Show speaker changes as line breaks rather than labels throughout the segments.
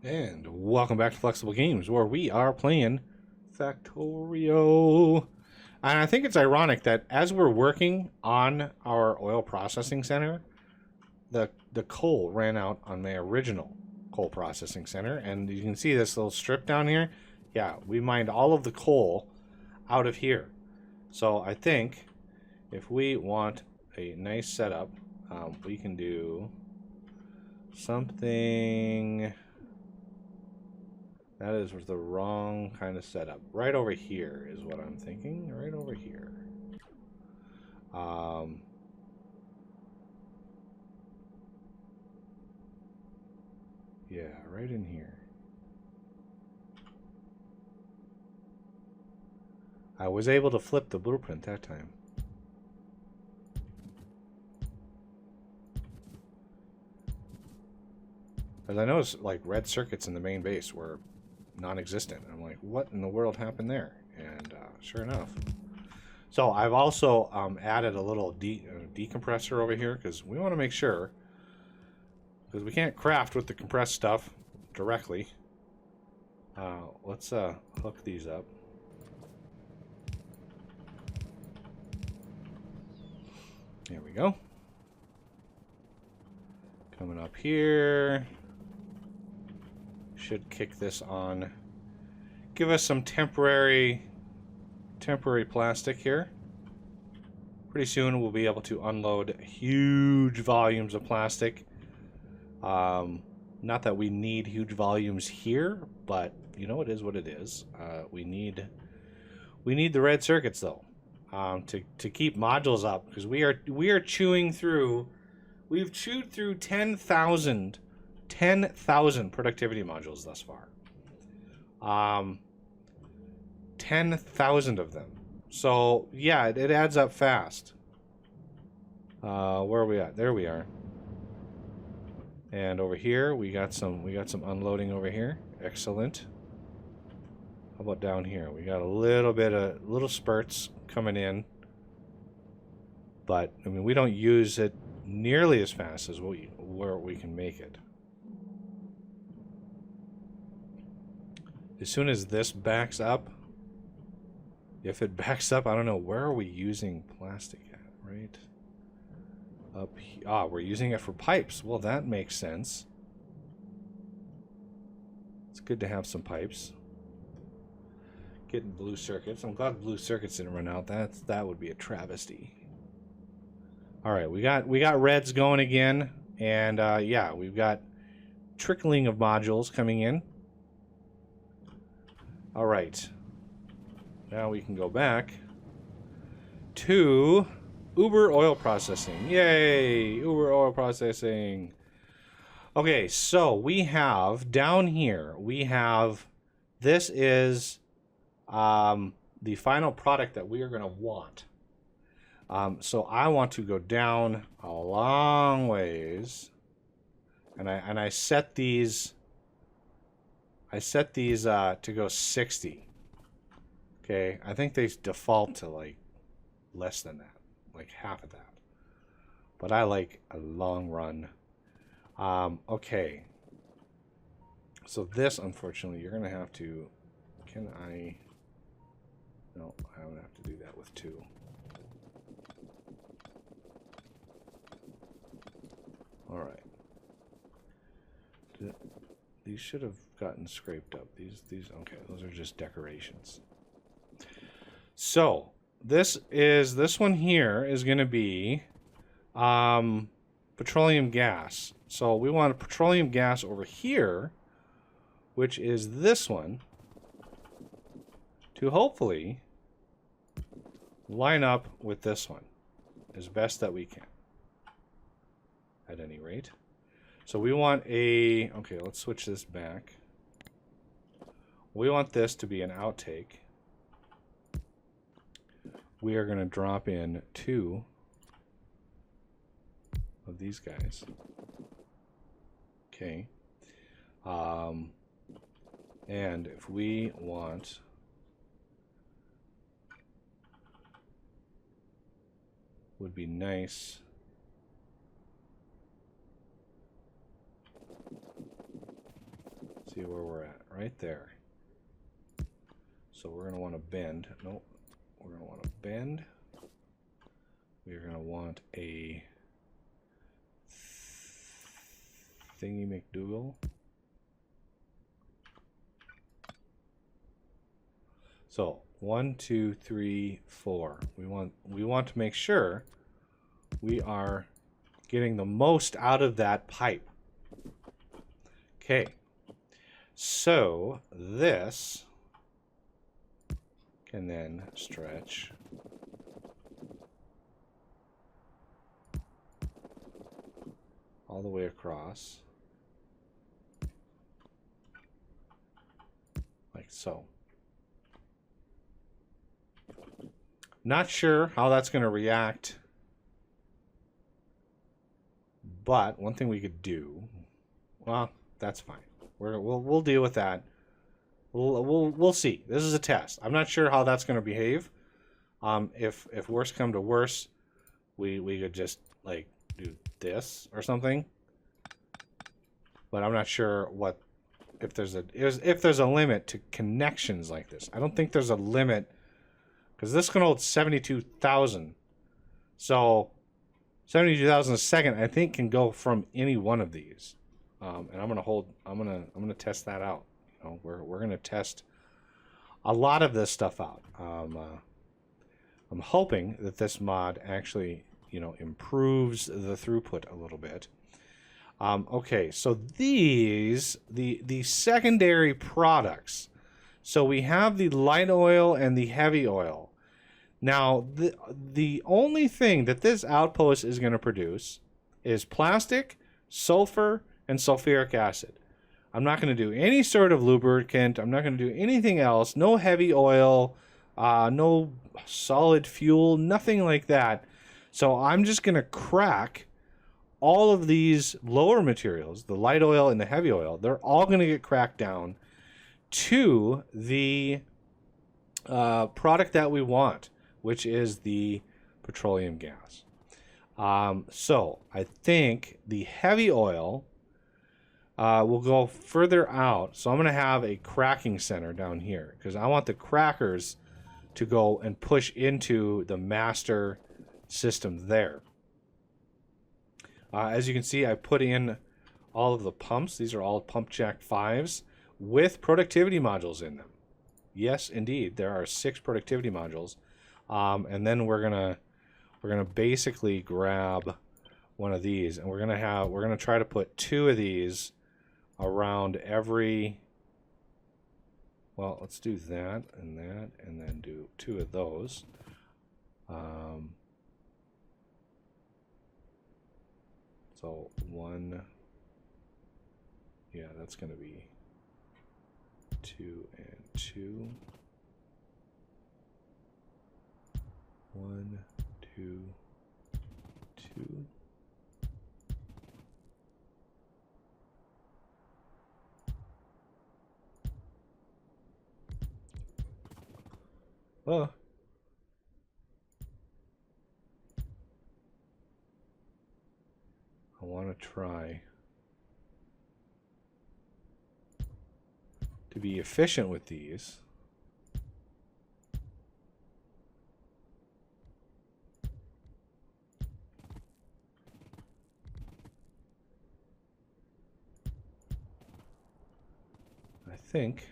And welcome back to Flexible Games, where we are playing Factorio. And I think it's ironic that as we're working on our oil processing center, the coal ran out on my original coal processing center. And you can see this little strip down here. Yeah, we mined all of the coal out of here. So I think if we want a nice setup, we can do something... That is the wrong kind of setup. Right over here is what I'm thinking. Right over here. Yeah, right in here. I was able to flip the blueprint that time. As I noticed, like, red circuits in the main base were non-existent. I'm like, what in the world happened there? And sure enough. So I've also added a little decompressor over here because we want to make sure, because we can't craft with the compressed stuff directly. Let's hook these up. There we go. Coming up here. Should kick this on. Give us some temporary plastic here. Pretty soon we'll be able to unload huge volumes of plastic. Not that we need huge volumes here, but you know, it is what it is. We need the red circuits though, to keep modules up, because we are chewing through. We've chewed through 10,000 productivity modules thus far. 10,000 of them. So yeah, it adds up fast. Where are we at? There we are. And over here we got some unloading over here. Excellent. How about down here? We got a little bit of little spurts coming in. But I mean, we don't use it nearly as fast as where we can make it. As soon as this backs up, if it backs up, I don't know, where are we using plastic at, right? Up here. Ah, we're using it for pipes. Well, that makes sense. It's good to have some pipes. Getting blue circuits. I'm glad blue circuits didn't run out. That would be a travesty. All right, we got reds going again, and yeah, we've got trickling of modules coming in. All right, now we can go back to Uber oil processing. Yay, Uber oil processing. Okay, so we have down here, we have, this is the final product that we are going to want. So I want to go down a long ways, and I set these. I set these to go 60. Okay, I think they default to like less than that, like half of that. But I like a long run. Okay. So this, unfortunately, you're gonna have to. Can I? No, I would have to do that with 2. All right. These should have gotten scraped up. These okay, those are just decorations. So this one here is going to be petroleum gas. So we want a petroleum gas over here, which is this one, to hopefully line up with this one as best that we can. At any rate. So we want a, okay, let's switch this back. We want this to be an outtake. We are going to drop in 2 of these guys. Okay. And if we want, would be nice. see where we're at. Right there. So we're going to want to bend. Nope. We're going to want to bend. We're going to want a thingy McDougal. So 1, 2, 3, 4. We want to make sure we are getting the most out of that pipe. Okay. So this can then stretch all the way across like so. Not sure how that's going to react, but one thing we could do, well, that's fine. We'll deal with that. We'll see. This is a test. I'm not sure how that's going to behave. If worse come to worse, we could just like do this or something. But I'm not sure what if there's a limit to connections like this. I don't think there's a limit. Because this can hold 72,000. So 72,000 a second, I think, can go from any one of these. And I'm gonna test that out. You know, we're gonna test a lot of this stuff out. I'm hoping that this mod actually, you know, improves the throughput a little bit. Okay, so these the secondary products. So we have the light oil and the heavy oil. Now, the only thing that this outpost is going to produce is plastic, sulfur, and sulfuric acid. I'm not going to do any sort of lubricant. I'm not going to do anything else. No heavy oil, no solid fuel, nothing like that. So I'm just going to crack all of these lower materials, the light oil and the heavy oil. They're all going to get cracked down to the product that we want, which is the petroleum gas. So I think the heavy oil will go further out. So I'm going to have a cracking center down here because I want the crackers to go and push into the master system there. As you can see, I put in all of the pumps. These are all pump jack 5s. With productivity modules in them. Yes, indeed, there are 6 productivity modules, and then we're gonna basically grab one of these, and we're gonna try to put 2 of these around every. Well, let's do that, and then do 2 of those. So 1. Yeah, that's gonna be 2 and 2. 1, 2, 2. Oh. I want to try to be efficient with these. I think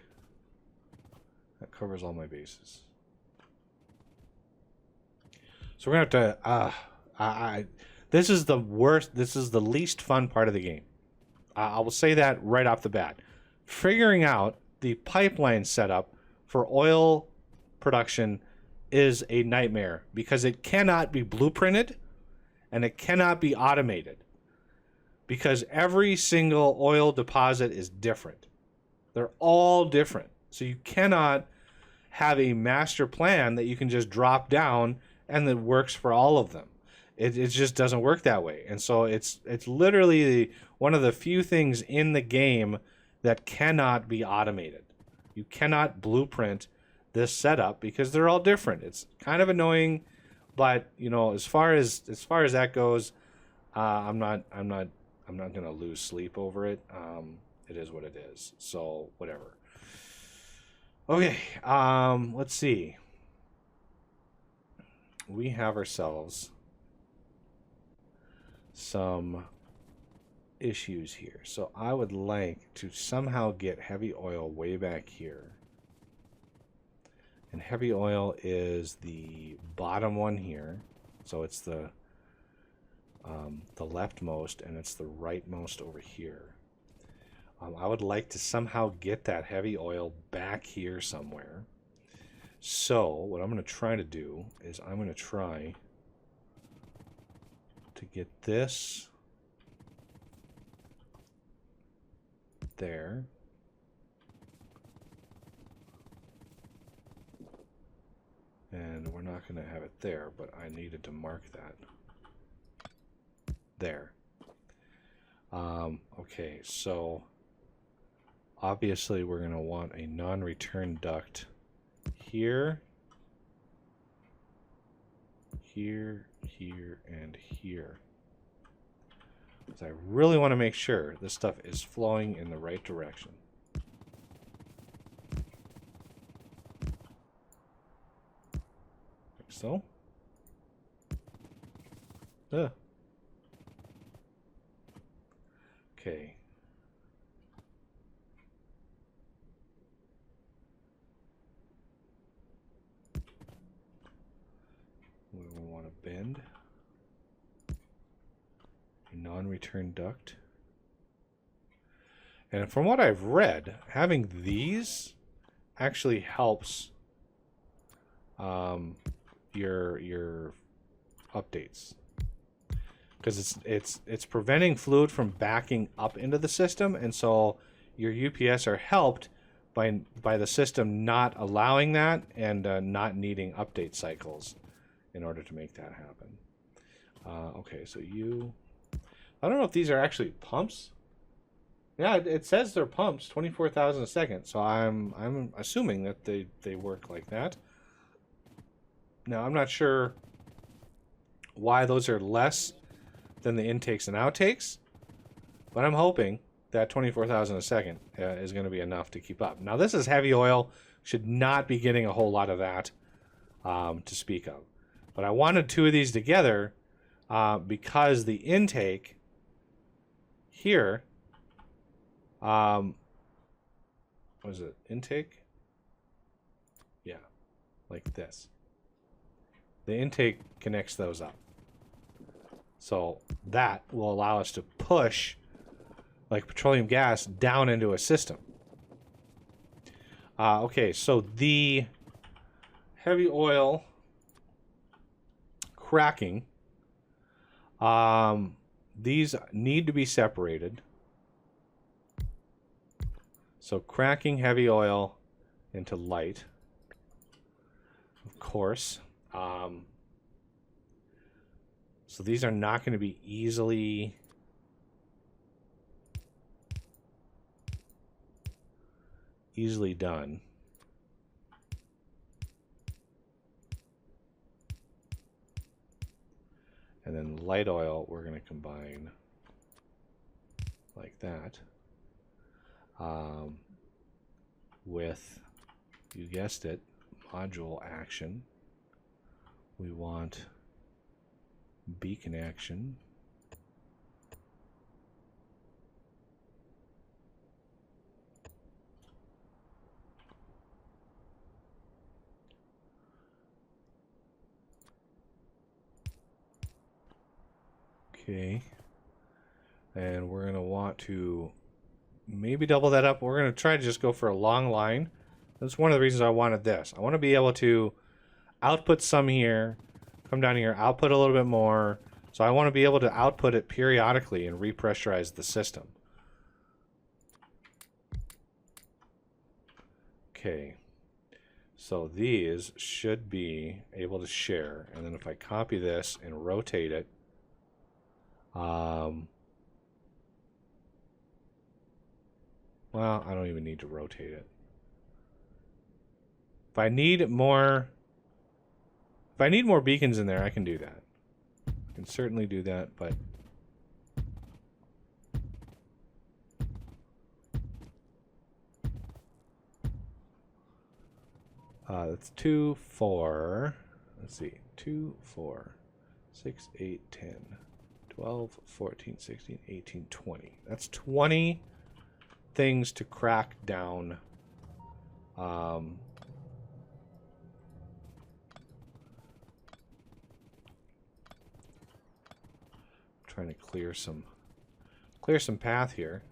that covers all my bases. So we're gonna have to. This is the worst. This is the least fun part of the game. I will say that right off the bat. Figuring out the pipeline setup for oil production is a nightmare because it cannot be blueprinted and it cannot be automated because every single oil deposit is different. They're all different. So you cannot have a master plan that you can just drop down and that works for all of them. It just doesn't work that way. And so it's literally one of the few things in the game that cannot be automated. You cannot blueprint this setup because they're all different. It's kind of annoying, but you know, as far as that goes, I'm not going to lose sleep over it. it is what it is. So whatever. Okay, let's see. We have ourselves some issues here. So I would like to somehow get heavy oil way back here. And heavy oil is the bottom one here. So it's the leftmost, and it's the rightmost over here. I would like to somehow get that heavy oil back here somewhere. So what I'm going to try to do is I'm going to try to get this there. And we're not going to have it there, but I needed to mark that. There. Okay, so obviously we're going to want a non-return duct here, here, here, and here. Because I really want to make sure this stuff is flowing in the right direction. Like so. Okay. We want to bend a non-return duct. And from what I've read, having these actually helps your updates, because it's preventing fluid from backing up into the system, and so your UPS are helped by the system not allowing that and not needing update cycles in order to make that happen. Okay, so I don't know if these are actually pumps. Yeah, it says they're pumps, 24,000 a second. So I'm assuming that they work like that. Now, I'm not sure why those are less than the intakes and outtakes, but I'm hoping that 24,000 a second is going to be enough to keep up. Now, this is heavy oil. Should not be getting a whole lot of that to speak of. But I wanted two of these together because the intake here, what is it? Intake? Yeah, like this. The intake connects those up. So that will allow us to push like petroleum gas down into a system. Okay, so the heavy oil cracking, these need to be separated. So cracking heavy oil into light, of course. So these are not going to be easily done. And then light oil we're going to combine like that with, you guessed it, module action. We want beacon action. Okay. And we're going to want to maybe double that up. We're going to try to just go for a long line. That's one of the reasons I wanted this. I want to be able to output some here, come down here, output a little bit more. So I want to be able to output it periodically and repressurize the system. Okay. So these should be able to share. And then if I copy this and rotate it, well, I don't even need to rotate it. If I need more beacons in there, I can do that. I can certainly do that, but That's 2, 4. Let's see. 2, 4, 6, 8, 10, 12, 14, 16, 18, 20. That's 20 things to crack down. Trying to clear some path here.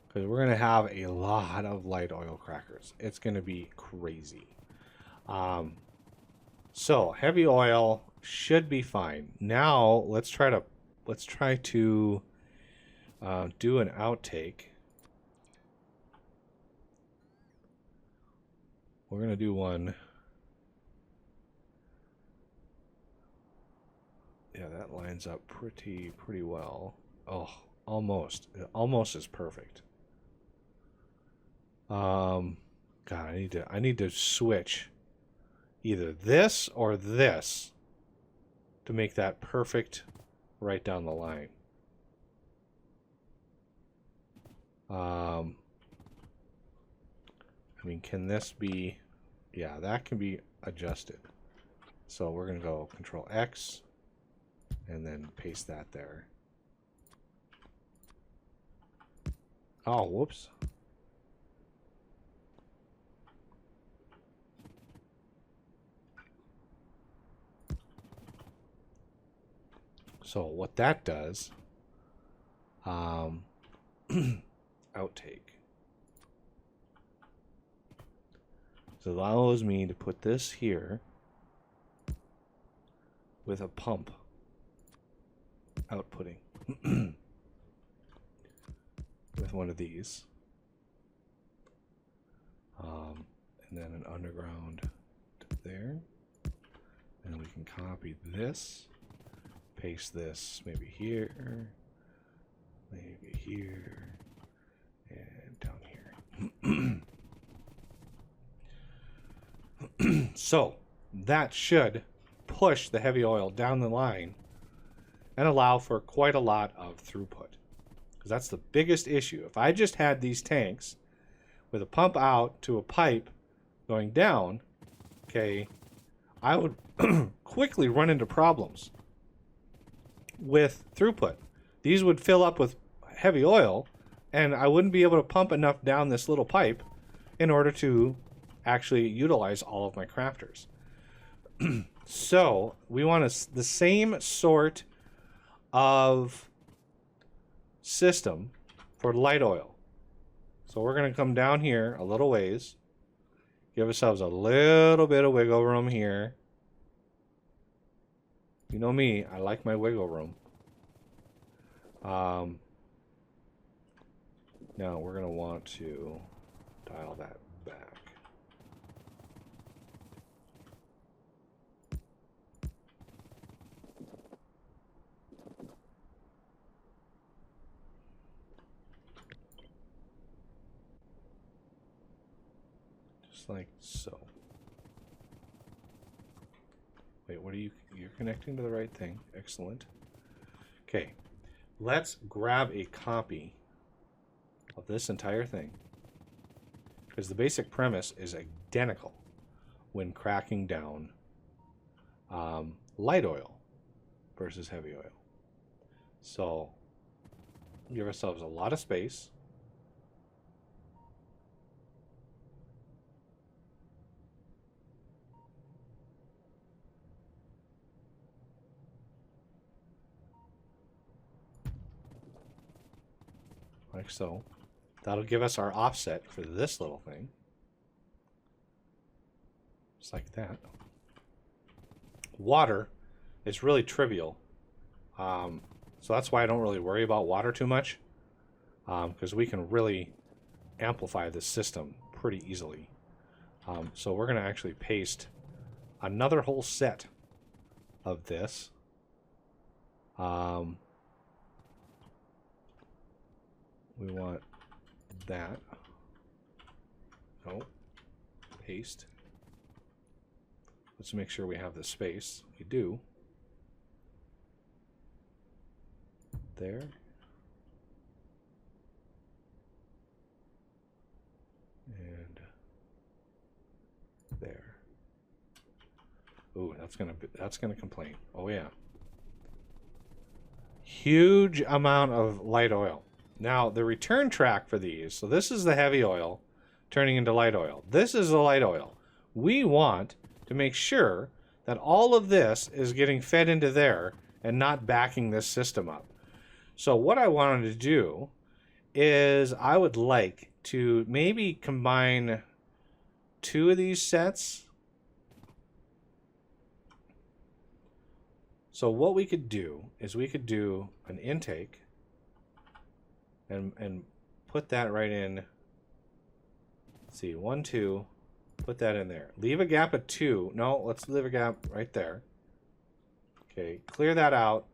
Because we're going to have a lot of light oil crackers. It's going to be crazy. So heavy oil should be fine. Now let's try to do an outtake. We're going to do one. Yeah, that lines up pretty well. Oh, almost. It almost is perfect. God, I need to switch either this or this to make that perfect right down the line. I mean, can this be... Yeah, that can be adjusted. So we're going to go Control X and then paste that there. Oh, whoops. So what that does, outtake. So it allows me to put this here with a pump outputting with one of these. And then an underground to there. And we can copy this, paste this maybe here, maybe here, and down here. So that should push the heavy oil down the line and allow for quite a lot of throughput. Because that's the biggest issue. If I just had these tanks with a pump out to a pipe going down, okay, I would quickly run into problems with throughput. These would fill up with heavy oil, and I wouldn't be able to pump enough down this little pipe in order to actually utilize all of my crafters. So we want the same sort of system for light oil. So we're going to come down here a little ways, give ourselves a little bit of wiggle room here. You know me, I like my wiggle room. Now we're going to want to dial that back. Just like so. Wait, what are you? You're connecting to the right thing. Excellent. Okay, let's grab a copy of this entire thing, because the basic premise is identical when cracking down light oil versus heavy oil. So give ourselves a lot of space. Like so. That'll give us our offset for this little thing. Just like that. Water is really trivial. So that's why I don't really worry about water too much. Because we can really amplify this system pretty easily. So we're going to actually paste another whole set of this. We want that. No. Paste. Let's make sure we have the space. We do. there. And there. Ooh, that's gonna complain. Oh yeah. Huge amount of light oil. Now the return track for these, so this is the heavy oil turning into light oil. This is the light oil. We want to make sure that all of this is getting fed into there and not backing this system up. So what I wanted to do is I would like to maybe combine 2 of these sets. So what we could do is we could do an intake and put that right in. Let's see, 1, 2, put that in there. Leave a gap at 2. No, let's leave a gap right there. Okay, clear that out.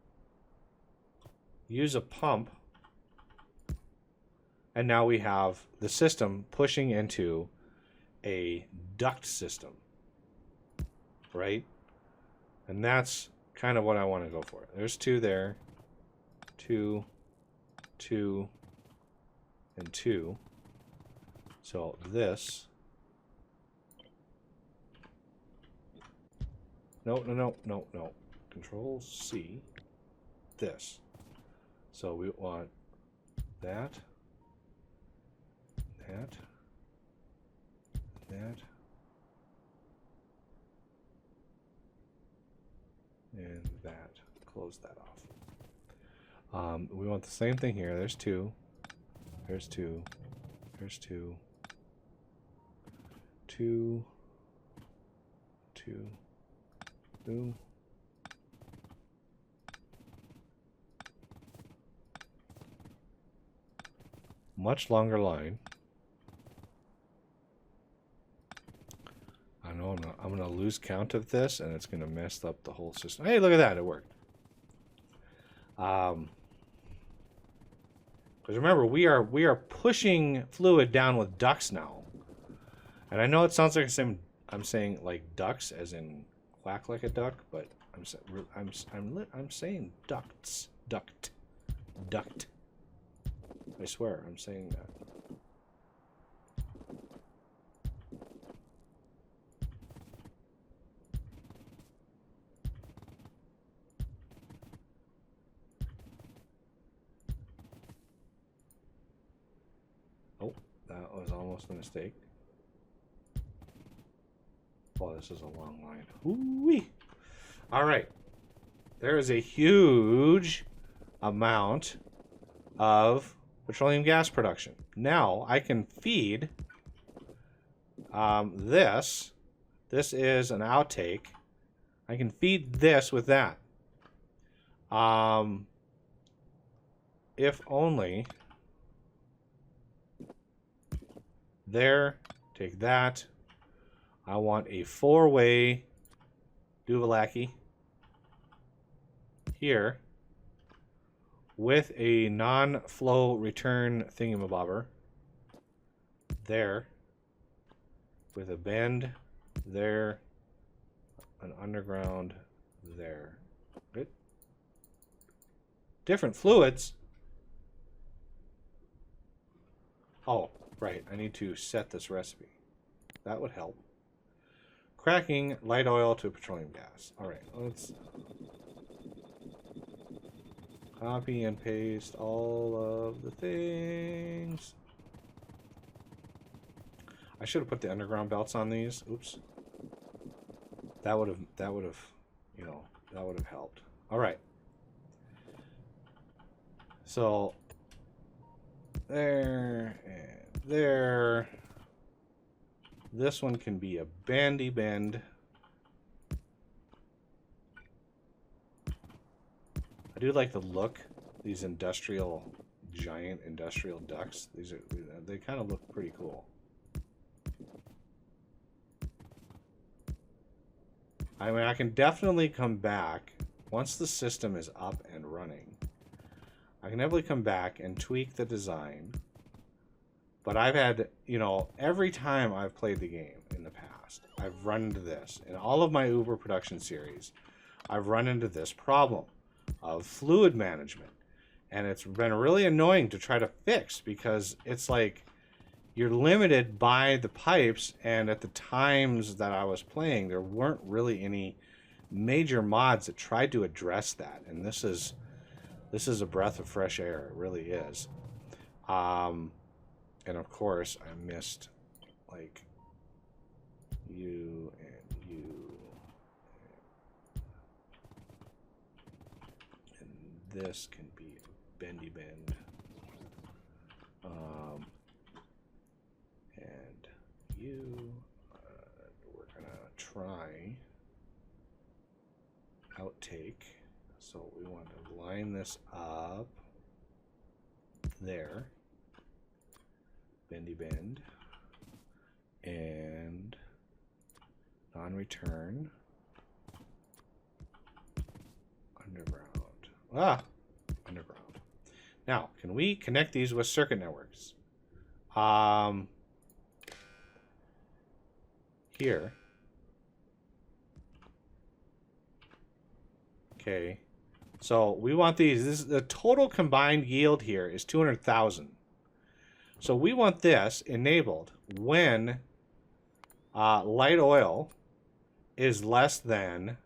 Use a pump. And now we have the system pushing into a duct system. Right? And that's kind of what I want to go for. There's 2 there. 2, 2, and 2. So this. No. Control C. This. So we want that. That. And that. Close that off. We want the same thing here. There's 2. There's 2. There's 2. 2. 2. 2. Much longer line. I know I'm going to lose count of this, and it's going to mess up the whole system. Hey, look at that. It worked. Because remember, we are pushing fluid down with ducts now. And I know it sounds like I'm saying like ducks, as in quack like a duck, but I'm saying ducts, duct. I swear, I'm saying that. Oh, that was almost a mistake. Oh, this is a long line. Ooh-wee. All right. There is a huge amount of petroleum gas production. Now I can feed this. This is an outtake. I can feed this with that. If only. There. Take that. I want a 4-way Duvalaki here with a non-flow return thingamabobber there with a bend there, an underground there. Good. Different fluids. Oh, right. I need to set this recipe. That would help. Cracking light oil to petroleum gas. All right, let's copy and paste all of the things. I should have put the underground belts on these. Oops. That would have, you know, that would have helped. All right. So there and there. This one can be a bandy bend. I do like the look. These giant industrial ducts. They kind of look pretty cool. I mean, I can definitely come back once the system is up and running. I can definitely come back and tweak the design. But I've had, you know, every time I've played the game in the past, I've run into this. In all of my Uber production series, I've run into this problem of fluid management. And it's been really annoying to try to fix because it's like you're limited by the pipes, and at the times that I was playing, there weren't really any major mods that tried to address that. And this is a breath of fresh air. It really is. And of course, I missed like you and you. And this can be a bendy bend. And you, we're gonna try outtake. So we want to line this up there. Bendy bend. And non-return. Underground. Underground. Now, can we connect these with circuit networks? Here. Okay. So we want these. This is the total combined yield here is 200,000. So we want this enabled when light oil is less than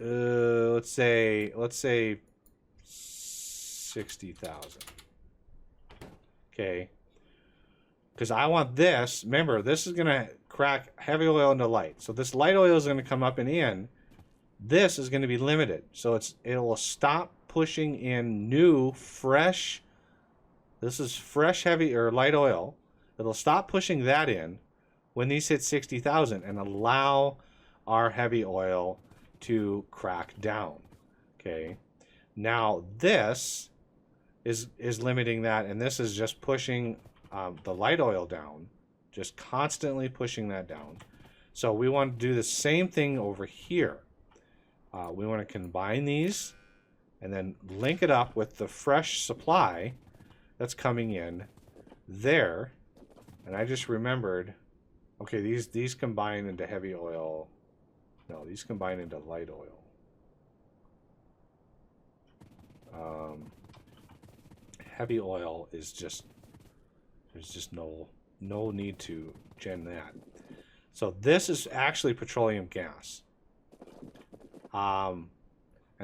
let's say 60,000. Okay. Because I want this. Remember, this is going to crack heavy oil into light. So this light oil is going to come up and in. This is going to be limited. So it will stop pushing in new, fresh. This is fresh, heavy, or light oil. It'll stop pushing that in when these hit 60,000 and allow our heavy oil to crack down. Okay. Now this is limiting that, and this is just pushing the light oil down, just constantly pushing that down. So we want to do the same thing over here. We want to combine these and then link it up with the fresh supply that's coming in there. And I just remembered, okay, these combine into heavy oil. No, these combine into light oil. Heavy oil is just, there's just no need to gen that. So this is actually petroleum gas. And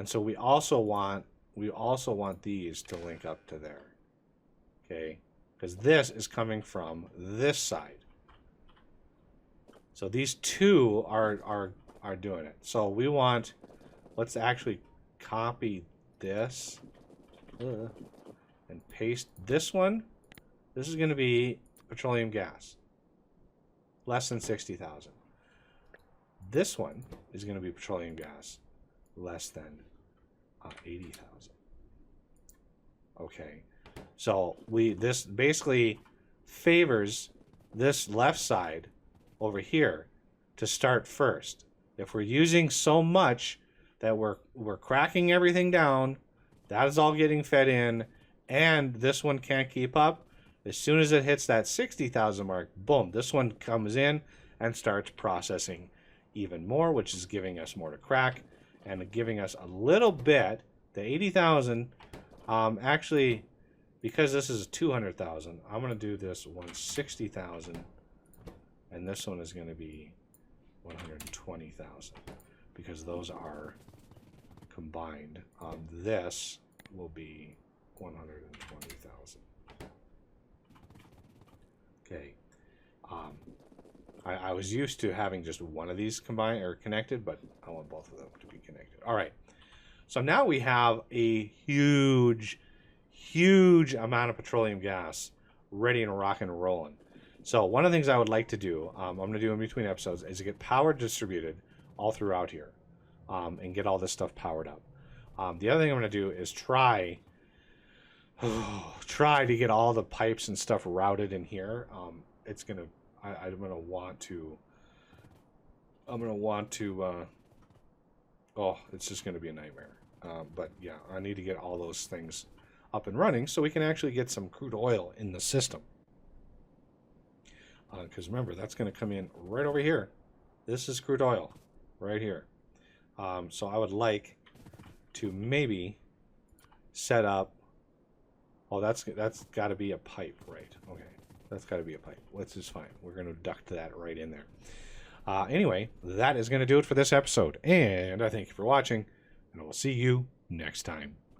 so we also want these to link up to there. Okay? Because this is coming from this side. So these two are doing it. So we want, let's actually copy this and paste this one. This is going to be petroleum gas, less than 60,000. This one is going to be petroleum gas, less than 80,000. Okay, so this basically favors this left side over here to start first. If we're using so much that we're cracking everything down, that is all getting fed in, and this one can't keep up. As soon as it hits that 60,000 mark, boom, this one comes in and starts processing even more, which is giving us more to crack and giving us a little bit. The 80,000, actually, because this is 200,000, I'm going to do this 160,000, and this one is going to be 120,000 because those are combined. This will be 120,000. Okay. I was used to having just one of these combined or connected, but I want both of them to be connected. All right. So now we have a huge amount of petroleum gas ready and rocking and rolling. So one of the things I would like to do, I'm going to do in between episodes, is to get power distributed all throughout here and get all this stuff powered up. The other thing I'm going to do is try to get all the pipes and stuff routed in here. I'm going to want to, oh, it's just going to be a nightmare. But yeah, I need to get all those things up and running so we can actually get some crude oil in the system. Because remember, that's going to come in right over here. This is crude oil right here. So I would like to maybe set up. Oh, that's got to be a pipe, right? Okay, that's got to be a pipe. Which is fine. We're going to duct that right in there. Anyway, that is going to do it for this episode, and I thank you for watching, and I will see you next time.